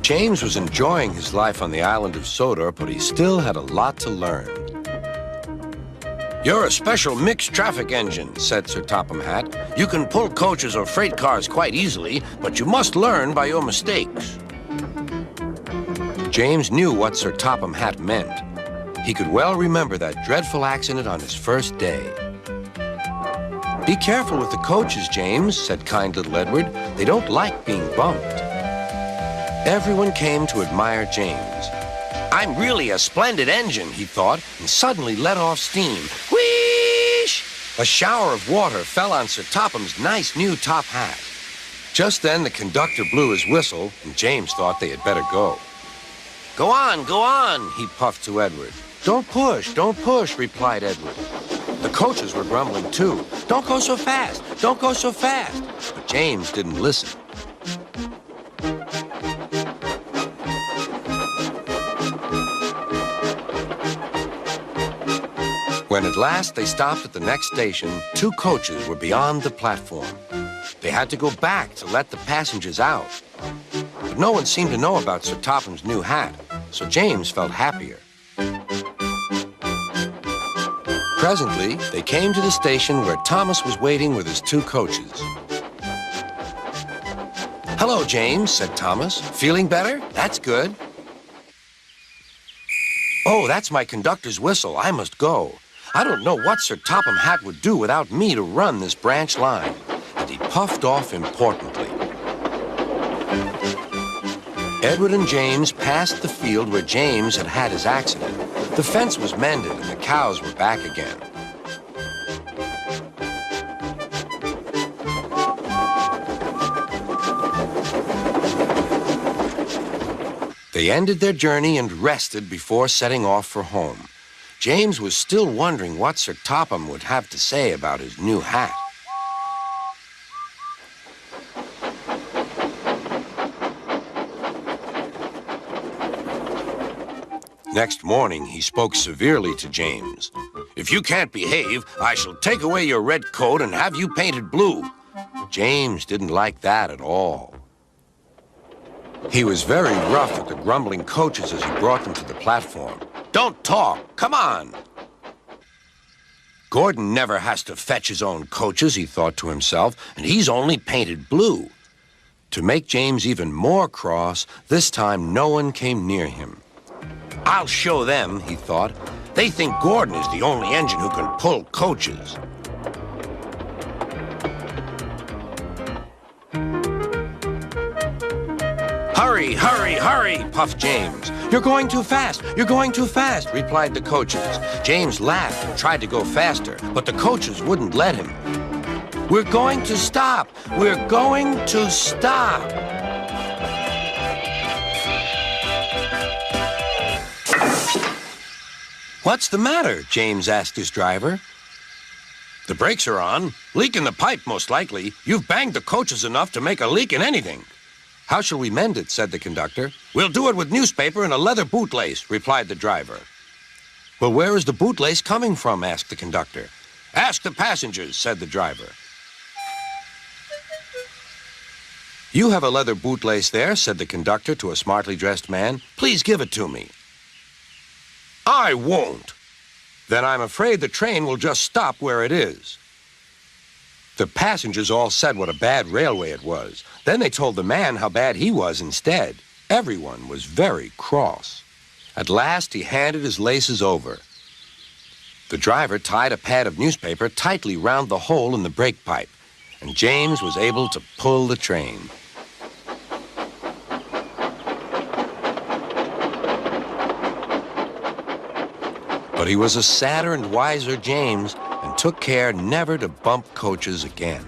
James was enjoying his life on the island of Sodor, but he still had a lot to learn. "You're a special mixed traffic engine," said Sir Topham Hatt. "You can pull coaches or freight cars quite easily, but you must learn by your mistakes." James knew what Sir Topham Hatt meant. He could well remember that dreadful accident on his first day. "Be careful with the coaches, James," said kind little Edward. "They don't like being bumped." Everyone came to admire James. "I'm really a splendid engine," he thought, and suddenly let off steam. Whoosh! A shower of water fell on Sir Topham's nice new top hat. Just then the conductor blew his whistle, and James thought they had better go. Go on," he puffed to Edward. Don't push," replied Edward. The coaches were grumbling too. Don't go so fast. But James didn't listen. When at last they stopped at the next station, 2 coaches were beyond the platform. They had to go back to let the passengers out. But no one seemed to know about Sir Topham's new hat, so James felt happier. Presently, they came to the station where Thomas was waiting with his 2 coaches. "Hello, James," said Thomas. "Feeling better? That's good." "Oh, that's my conductor's whistle. I must go. I don't know what Sir Topham Hatt would do without me to run this branch line." And he puffed off importantly. Edward and James passed the field where James had had his accident. The fence was mended and the cows were back again. They ended their journey and rested before setting off for home. James was still wondering what Sir Topham would have to say about his new hat. Next morning, he spoke severely to James. "If you can't behave, I shall take away your red coat and have you painted blue." James didn't like that at all. He was very rough with the grumbling coaches as he brought them to the platform. "Don't talk, come on." Gordon never has to fetch his own coaches, he thought to himself, and he's only painted blue. To make James even more cross, this time no one came near him. "I'll show them," he thought. "They think Gordon is the only engine who can pull coaches." Hurry, puffed James. You're going too fast, replied the coaches. James laughed and tried to go faster, but the coaches wouldn't let him. We're going to stop. What's the matter? James asked his driver. The brakes are on. Leak in the pipe, most likely. You've banged the coaches enough to make a leak in anything. How shall we mend it? Said the conductor. We'll do it with newspaper and a leather bootlace, replied the driver. Well, where is the bootlace coming from? Asked the conductor. Ask the passengers, said the driver. You have a leather bootlace there, said the conductor to a smartly dressed man. Please give it to me. I won't. Then I'm afraid the train will just stop where it is. The passengers all said what a bad railway it was. Then they told the man how bad he was instead. Everyone was very cross. At last, he handed his laces over. The driver tied a pad of newspaper tightly round the hole in the brake pipe, and James was able to pull the train. But he was a sadder and wiser James and took care never to bump coaches again.